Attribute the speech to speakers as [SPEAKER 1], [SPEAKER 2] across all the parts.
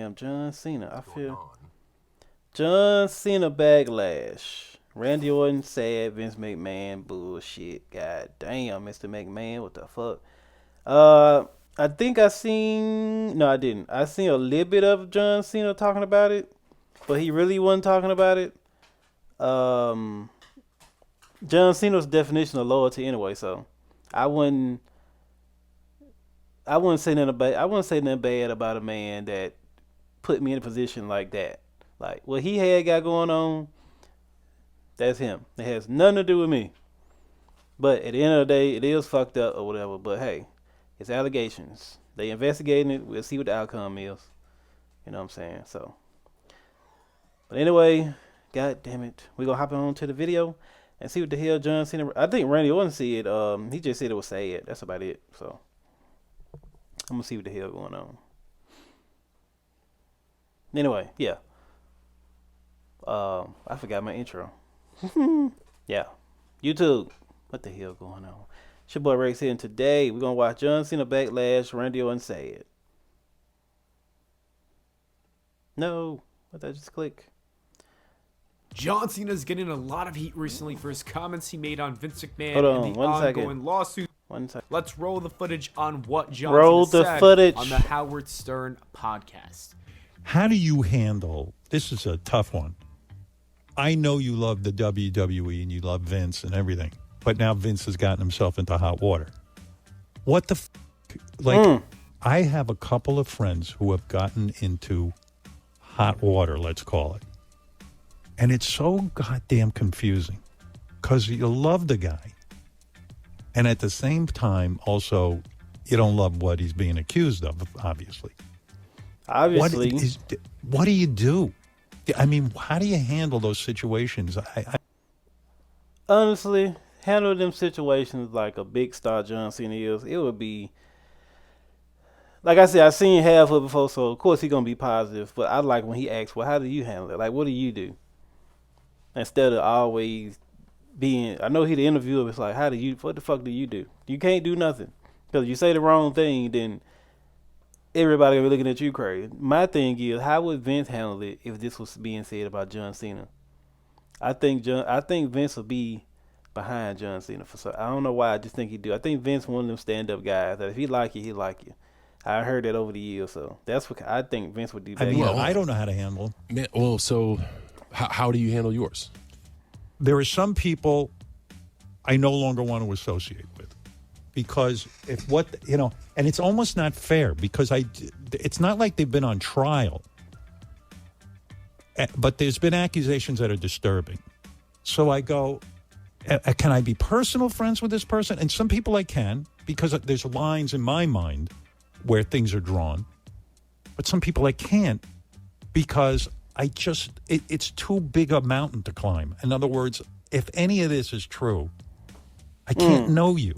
[SPEAKER 1] Damn, John Cena. I feel John Cena backlash. Randy Orton sad. Vince McMahon bullshit. God damn, Mr. McMahon. What the fuck? I think I seen. No, I didn't. I seen a little bit of John Cena talking about it, but he really wasn't talking about it. Um, John Cena's definition of loyalty anyway, so I wouldn't. I wouldn't say nothing bad. I wouldn't say nothing bad about a man that put me in a position like that. Like what he had got going on, that's him. It has nothing to do with me. But at the end of the day, it is fucked up or whatever. But hey, it's allegations. They investigating it. We'll see what the outcome is. You know what I'm saying? So, but anyway, god damn it, we gonna hop on to the video and see what the hell John Cena. I think Randy Orton said. He just said it was sad. That's about it. So I'm gonna see what the hell going on. Anyway, yeah. I forgot my intro. Yeah. YouTube. What the hell going on? It's your boy Rex here, and today we're gonna watch John Cena backlash. Randy Orton said. No. What did I just click?
[SPEAKER 2] John Cena's getting a lot of heat recently for his comments he made on Vince McMahon
[SPEAKER 1] Hold on,
[SPEAKER 2] and the
[SPEAKER 1] one
[SPEAKER 2] ongoing
[SPEAKER 1] second.
[SPEAKER 2] lawsuit.
[SPEAKER 1] 1 second.
[SPEAKER 2] Let's roll the footage on what John
[SPEAKER 1] Roll
[SPEAKER 2] Cena
[SPEAKER 1] the
[SPEAKER 2] said
[SPEAKER 1] footage.
[SPEAKER 2] on the Howard Stern podcast.
[SPEAKER 3] How do you handle, this is a tough one. I know you love the WWE and you love Vince and everything, but now Vince has gotten himself into hot water. What the I have a couple of friends who have gotten into hot water, let's call it. And it's so goddamn confusing because you love the guy. And at the same time, also, you don't love what he's being accused of, obviously.
[SPEAKER 1] Obviously.
[SPEAKER 3] What do you do? I mean, how do you handle those situations?
[SPEAKER 1] Honestly, handle them situations like a big star John Cena is. It would be, like I said, I've seen half of it before, so of course he's gonna be positive. But I like when he asks, "Well, how do you handle it? Like, what do you do?" Instead of always being, I know he the interviewer. It's like, what the fuck do you do? You can't do nothing because you say the wrong thing, then everybody gonna be looking at you crazy. My thing is, how would Vince handle it if this was being said about John Cena? I think Vince will be behind John Cena for some. I don't know why. I just think he do. I think Vince one of them stand up guys that if he like you, he like you. I heard that over the years, so that's what I think Vince would do.
[SPEAKER 3] I mean, I don't know how to handle
[SPEAKER 4] them. Well, so how do you handle yours?
[SPEAKER 3] There are some people I no longer want to associate with because and it's almost not fair because it's not like they've been on trial, but there's been accusations that are disturbing. So I go, can I be personal friends with this person? And some people I can because there's lines in my mind where things are drawn, but some people I can't because it's too big a mountain to climb. In other words, if any of this is true, I can't know you.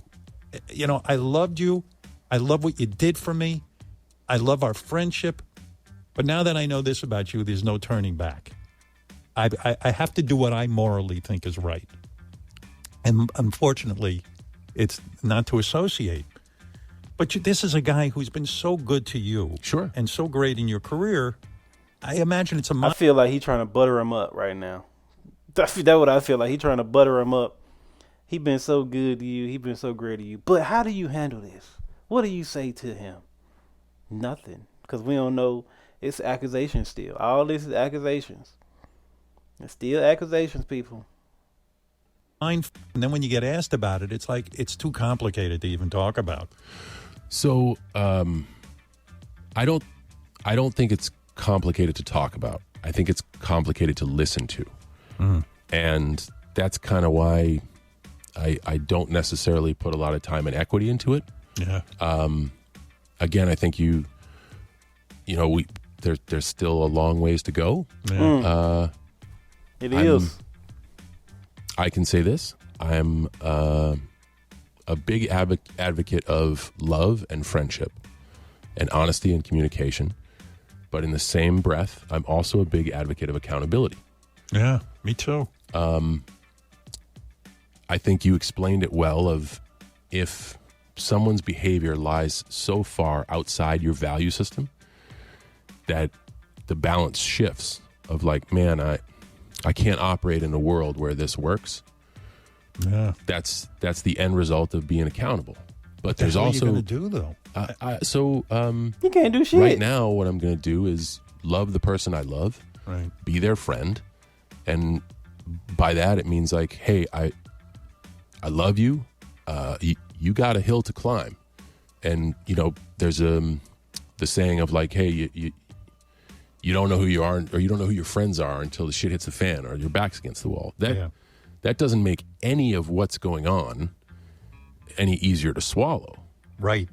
[SPEAKER 3] You know, I loved you. I love what you did for me. I love our friendship. But now that I know this about you, there's no turning back. I have to do what I morally think is right. And unfortunately, it's not to associate. But this is a guy who's been so good to you.
[SPEAKER 4] Sure.
[SPEAKER 3] And so great in your career. I imagine it's
[SPEAKER 1] I feel like he's trying to butter him up right now. That's what I feel like. He's trying to butter him up. He been so good to you. He been so great to you. But how do you handle this? What do you say to him? Nothing. Because we don't know. It's accusations still. All this is accusations. It's still accusations, people.
[SPEAKER 3] And then when you get asked about it, it's like it's too complicated to even talk about.
[SPEAKER 4] So I don't think it's complicated to talk about. I think it's complicated to listen to. And that's kind of why I don't necessarily put a lot of time and equity into it.
[SPEAKER 3] Yeah.
[SPEAKER 4] Again, I think there's still a long ways to go.
[SPEAKER 3] Yeah.
[SPEAKER 1] It is.
[SPEAKER 4] I can say this. I'm a big advocate of love and friendship and honesty and communication. But in the same breath, I'm also a big advocate of accountability.
[SPEAKER 3] Yeah, me too.
[SPEAKER 4] I think you explained it well of if someone's behavior lies so far outside your value system that the balance shifts of like, man, I can't operate in a world where this works.
[SPEAKER 3] Yeah.
[SPEAKER 4] That's the end result of being accountable. But
[SPEAKER 3] There's
[SPEAKER 4] there's also
[SPEAKER 3] going to do though.
[SPEAKER 1] You can't do shit.
[SPEAKER 4] right now what I'm going to do is love the person I love,
[SPEAKER 3] Right.
[SPEAKER 4] be their friend, and by that it means like, hey, I love you. You got a hill to climb, and there's the saying of like, hey, you don't know who you are, or you don't know who your friends are until the shit hits the fan or your back's against the wall. That doesn't make any of what's going on any easier to swallow.
[SPEAKER 3] Right.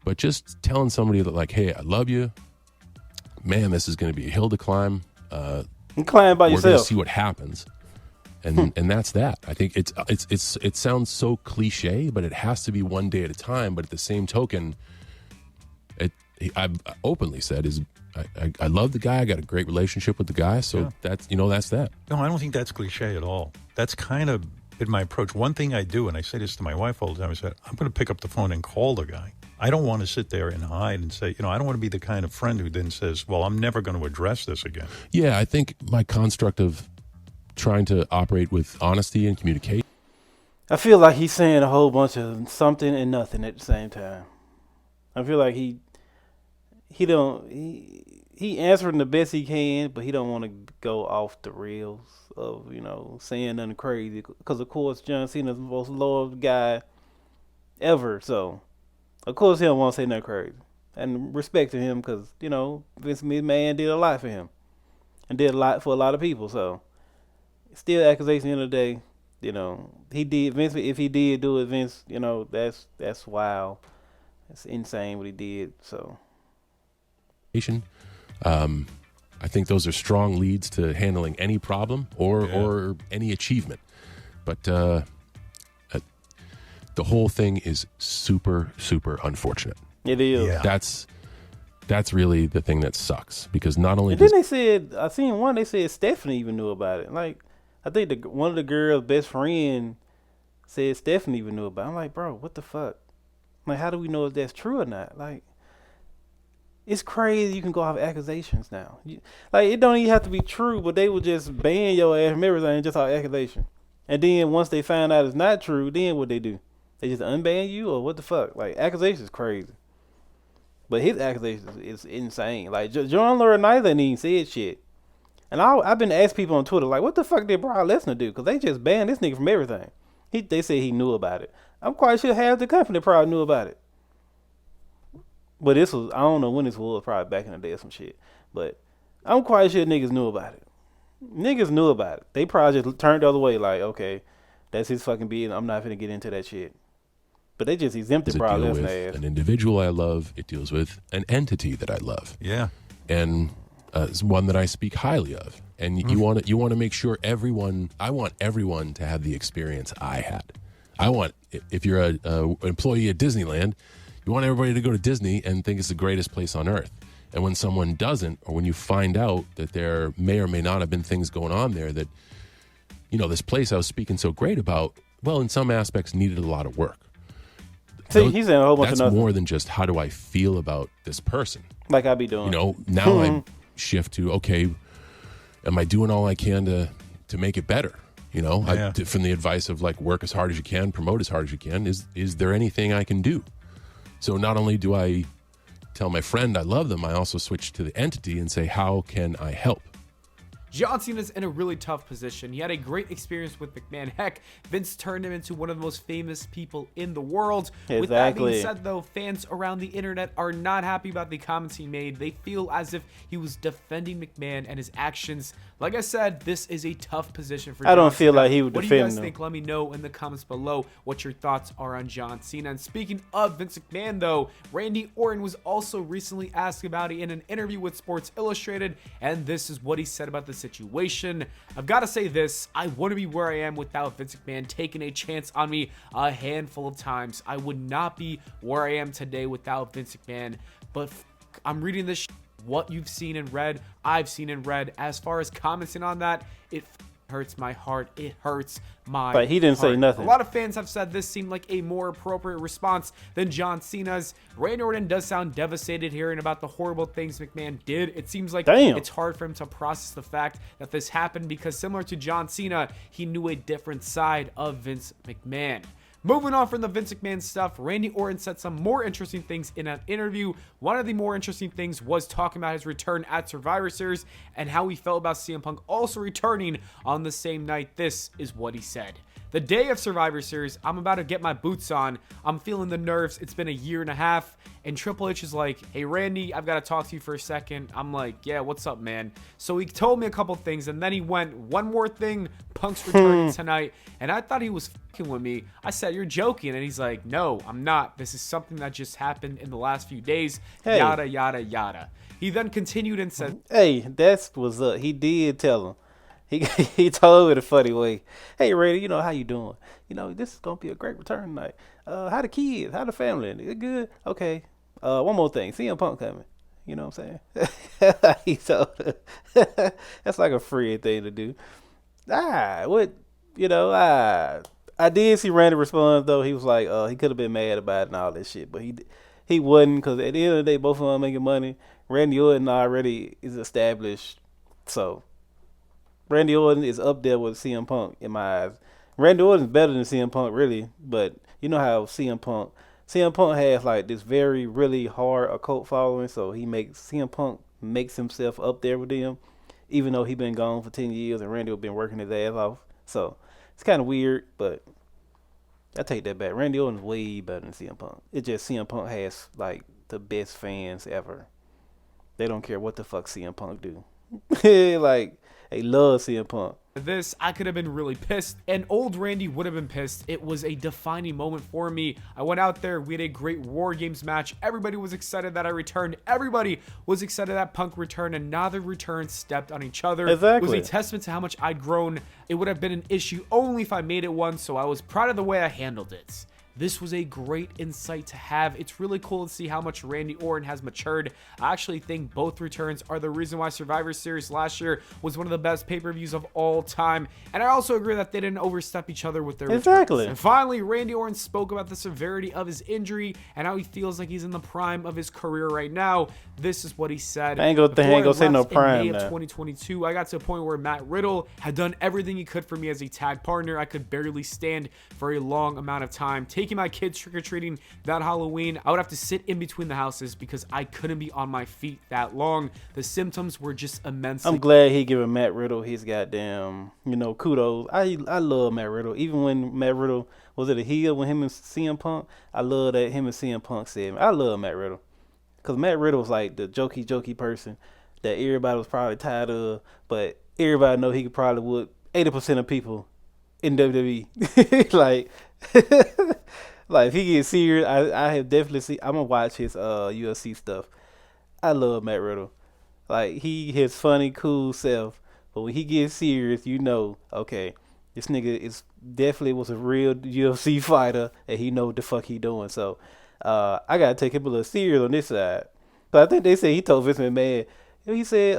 [SPEAKER 4] But just telling somebody that like, hey, I love you, man, this is going to be a hill to climb.
[SPEAKER 1] You climb by
[SPEAKER 4] We're going to
[SPEAKER 1] yourself.
[SPEAKER 4] see what happens, and that's that. I think it sounds so cliche, but it has to be one day at a time. But at the same token, I've openly said is I love the guy. I got a great relationship with the guy. So that's that.
[SPEAKER 3] No, I don't think that's cliche at all. That's kind of been my approach. One thing I do, and I say this to my wife all the time, I said, I'm going to pick up the phone and call the guy. I don't want to sit there and hide and say, I don't want to be the kind of friend who then says, well, I'm never going to address this again.
[SPEAKER 4] Yeah, I think my construct of trying to operate with honesty and communicate.
[SPEAKER 1] I feel like he's saying a whole bunch of something and nothing at the same time. I feel like he answering the best he can, but he don't want to go off the rails of saying nothing crazy. Because of course John Cena's the most loved guy ever, so of course he don't want to say nothing crazy. And respect to him because Vince McMahon did a lot for him and did a lot for a lot of people. So still accusation at the end of the day. He did Vince. If he did do it, Vince, that's wild. It's insane what he did. So.
[SPEAKER 4] I think those are strong leads to handling any problem or any achievement. But the whole thing is super, super unfortunate.
[SPEAKER 1] It is.
[SPEAKER 3] Yeah.
[SPEAKER 4] That's really the thing that sucks because not only
[SPEAKER 1] and then they said, I seen one, they said Stephanie even knew about it. Like, I think one of the girls' best friend said Stephanie even knew about it. I'm like, bro, what the fuck? Like, how do we know if that's true or not? Like, it's crazy you can go off accusations now. It don't even have to be true, but they would just ban your ass from everything just off accusation. And then once they find out it's not true, then what they do? They just unban you or what the fuck? Like, accusation is crazy. But his accusations is insane. Like, John Laurinaitis ain't even said shit. And I've been asking people on Twitter, like, what the fuck did Brock Lesnar do? Because they just banned this nigga from everything. They said he knew about it. I'm quite sure half the company probably knew about it. But this was, I don't know when this was, probably back in the day or some shit. But I'm quite sure niggas knew about it. Niggas knew about it. They probably just turned the other way, like, okay, that's his fucking business. I'm not finna get into that shit. But they just exempted
[SPEAKER 4] it
[SPEAKER 1] Brock
[SPEAKER 4] deal with
[SPEAKER 1] Lesnar ass.
[SPEAKER 4] an individual I love. It deals with an entity that I love.
[SPEAKER 3] Yeah.
[SPEAKER 4] And it's one that I speak highly of. And you want to make sure I want everyone to have the experience I had. I want, if you're an employee at Disneyland, you want everybody to go to Disney and think it's the greatest place on earth. And when someone doesn't, or when you find out that there may or may not have been things going on there that, this place I was speaking so great about, well, in some aspects needed a lot of work.
[SPEAKER 1] See, he's saying a whole bunch of
[SPEAKER 4] That's
[SPEAKER 1] nothing.
[SPEAKER 4] more than just how do I feel about this person.
[SPEAKER 1] Like I be doing.
[SPEAKER 4] Now I shift to, okay, am I doing all I can to make it better? From the advice of like work as hard as you can, promote as hard as you can. Is there anything I can do? So not only do I tell my friend I love them, I also switch to the entity and say, how can I help?
[SPEAKER 2] John Cena's in a really tough position. He had a great experience with McMahon. Heck, Vince turned him into one of the most famous people in the world. With that being
[SPEAKER 1] Exactly.
[SPEAKER 2] said, though, fans around the internet are not happy about the comments he made. They feel as if he was defending McMahon and his actions. Like I said, this is a tough position for John
[SPEAKER 1] I don't feel
[SPEAKER 2] Cena.
[SPEAKER 1] like he would
[SPEAKER 2] What do you
[SPEAKER 1] defend
[SPEAKER 2] guys
[SPEAKER 1] him.
[SPEAKER 2] think? Let me know in the comments below what your thoughts are on John Cena. And speaking of Vince McMahon, though, Randy Orton was also recently asked about it in an interview with Sports Illustrated, and this is what he said about the situation. I've got to say this, I wouldn't be where I am without Vince McMahon taking a chance on me a handful of times. I would not be where I am today without Vince McMahon, but I'm reading this what you've seen and read, I've seen and read. As far as commenting on that, it hurts my heart. It hurts my
[SPEAKER 1] But he didn't say
[SPEAKER 2] heart.
[SPEAKER 1] nothing.
[SPEAKER 2] A lot of fans have said this seemed like a more appropriate response than John Cena's. Randy Orton does sound devastated hearing about the horrible things McMahon did. It seems like it's hard for him to process the fact that this happened because similar to John Cena, he knew a different side of Vince McMahon. Moving on from the Vince McMahon stuff, Randy Orton said some more interesting things in an interview. One of the more interesting things was talking about his return at Survivor Series and how he felt about CM Punk also returning on the same night. This is what he said. The day of Survivor Series, I'm about to get my boots on. I'm feeling the nerves. It's been a year and a half. And Triple H is like, hey, Randy, I've got to talk to you for a second. I'm like, yeah, what's up, man? So he told me a couple things. And then he went, one more thing, Punk's returning tonight. And I thought he was fucking with me. I said, you're joking. And he's like, no, I'm not. This is something that just happened in the last few days.
[SPEAKER 1] Hey.
[SPEAKER 2] Yada, yada, yada. He then continued and said,
[SPEAKER 1] hey, that's what's up. He did tell him. He told it a funny way. Hey, Randy, you know, how you doing? You know, this is going to be a great return tonight. How the kids? How the family? They good? Okay. One more thing. CM Punk coming. You know what I'm saying? He told her. That's like a free thing to do. What? You know, I did see Randy respond, though. He was like, he could have been mad about it and all that shit. But he wasn't, because at the end of the day, both of them making money. Randy Orton already is established. So Randy Orton is up there with CM Punk in my eyes. Randy Orton is better than CM Punk, really. But you know how CM Punk has like this very, really hard occult following. So CM Punk makes himself up there with them, even though he been gone for 10 years and Randy has been working his ass off. So it's kind of weird, but I take that back. Randy Orton is way better than CM Punk. It's just CM Punk has like the best fans ever. They don't care what the fuck CM Punk do. Like, they love CM Punk.
[SPEAKER 2] This, I could have been really pissed, and old Randy would have been pissed. It was a defining moment for me. I went out there, we had a great War Games match. Everybody was excited that I returned. Everybody was excited that Punk returned, and neither return stepped on each other.
[SPEAKER 1] Exactly.
[SPEAKER 2] It was a testament to how much I'd grown. It would have been an issue only if I made it one, so I was proud of the way I handled it. This was a great insight to have. It's really cool to see how much Randy Orton has matured. I actually think both returns are the reason why Survivor Series last year was one of the best pay-per-views of all time. And I also agree that they didn't overstep each other with their returns. And finally, Randy Orton spoke about the severity of his injury and how he feels like he's in the prime of his career right now. This is what he said.
[SPEAKER 1] I ain't gonna say no prime.
[SPEAKER 2] In May of 2022, I got to a point where Matt Riddle had done everything he could for me as a tag partner. I could barely stand for a long amount of time. Taking my kids trick-or-treating that Halloween, I would have to sit in between the houses because I couldn't be on my feet that long. The symptoms were just immense.
[SPEAKER 1] I'm glad he giving Matt Riddle his goddamn, kudos. I love Matt Riddle. Even when Matt Riddle was at a heel with him and CM Punk, I love that him and CM Punk said, I love Matt Riddle. Because Matt Riddle was like the jokey person that everybody was probably tired of, but everybody know he could probably whoop 80% of people in WWE. Like if he gets serious, I have definitely seen. I'm gonna watch his UFC stuff. I love Matt Riddle. Like he his funny, cool self, but when he gets serious, okay, this nigga is definitely was a real UFC fighter, and he know what the fuck he doing. So I gotta take him a little serious on this side. But I think they said he told Vince McMahon. He said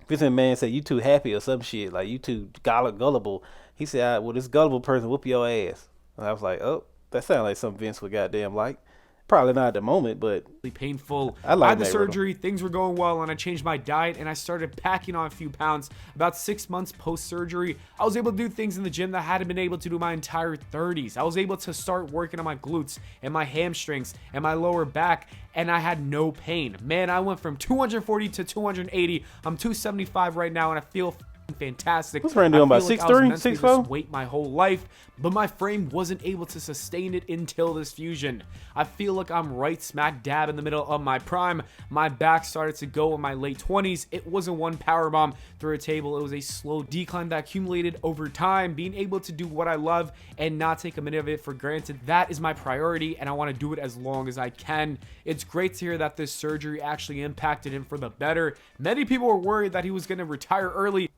[SPEAKER 1] Vince McMahon said you too happy or some shit, like you too gullible. He said, well, this gullible person whoop your ass. And I was like, oh, that sounds like something Vince would goddamn like. Probably not at the moment, but
[SPEAKER 2] painful.
[SPEAKER 1] I like
[SPEAKER 2] had the
[SPEAKER 1] Matt
[SPEAKER 2] surgery,
[SPEAKER 1] Riddle.
[SPEAKER 2] Things were going well, and I changed my diet, and I started packing on a few pounds. About 6 months post-surgery, I was able to do things in the gym that I hadn't been able to do my entire 30s. I was able to start working on my glutes and my hamstrings and my lower back, and I had no pain. Man, I went from 240 to 280. I'm 275 right now, and I feel fantastic.
[SPEAKER 1] What's Randy doing, about 6'3", 6'4"?
[SPEAKER 2] Weight my whole life, but my frame wasn't able to sustain it until this fusion. I feel like I'm right smack dab in the middle of my prime. My back started to go in my late 20s. It wasn't one powerbomb through a table. It was a slow decline that accumulated over time. Being able to do what I love and not take a minute of it for granted, that is my priority, and I want to do it as long as I can. It's great to hear that this surgery actually impacted him for the better. Many people were worried that he was going to retire early.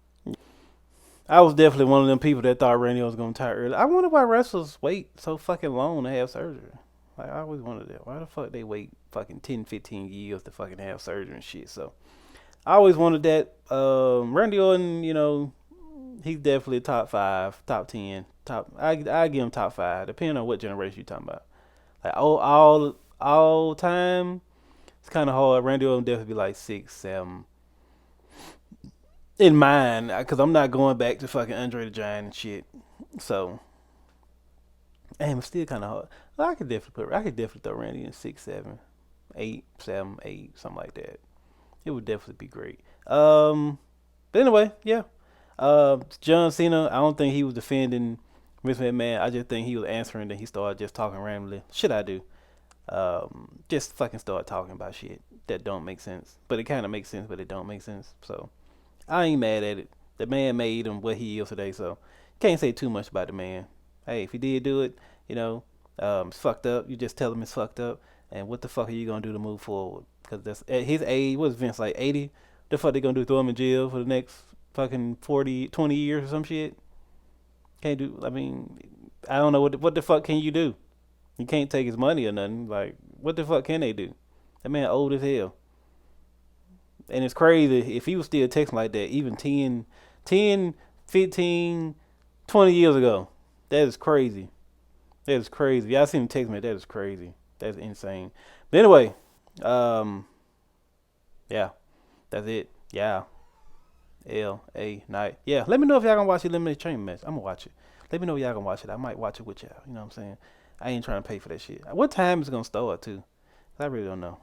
[SPEAKER 1] I was definitely one of them people that thought Randy was going to retire early. I wonder why wrestlers wait so fucking long to have surgery. Like, I always wondered that. Why the fuck they wait fucking 10, 15 years to fucking have surgery and shit? So, I always wanted that. Randy Orton, He's definitely top 5, top 10, top. I give him top 5, depending on what generation you're talking about. Like all time, it's kind of hard. Randy Orton definitely be like 6, 7. In mine, because I'm not going back to fucking Andre the Giant and shit. So, damn, it's still kind of hard. Well, I could definitely throw Randy in 6, 7, 8, 7, 8, something like that. It would definitely be great. But anyway, yeah. John Cena, I don't think he was defending Vince McMahon. I just think he was answering that he started just talking randomly. Shit I do. Just fucking start talking about shit that don't make sense. But it kind of makes sense, but it don't make sense. So, I ain't mad at it. The man made him what he is today, so can't say too much about the man. Hey, if he did do it, it's fucked up. You just tell him it's fucked up, and what the fuck are you gonna do to move forward? Because that's at his age. What's Vince like 80? The fuck they gonna do? Throw him in jail for the next fucking 40, 20 years or some shit? Can't do. I mean, I don't know what the fuck can you do? You can't take his money or nothing. Like, what the fuck can they do? That man old as hell. And it's crazy if he was still texting like that, even 10, 15, 20 years ago. That is crazy. That is crazy. Y'all seen him text me. That is crazy. That's insane. But anyway, yeah, that's it. Yeah. L.A. Night. Yeah, let me know if y'all gonna watch the Elimination Chamber match. I'm gonna watch it. Let me know if y'all gonna watch it. I might watch it with y'all. You know what I'm saying? I ain't trying to pay for that shit. What time is it gonna start too? I really don't know.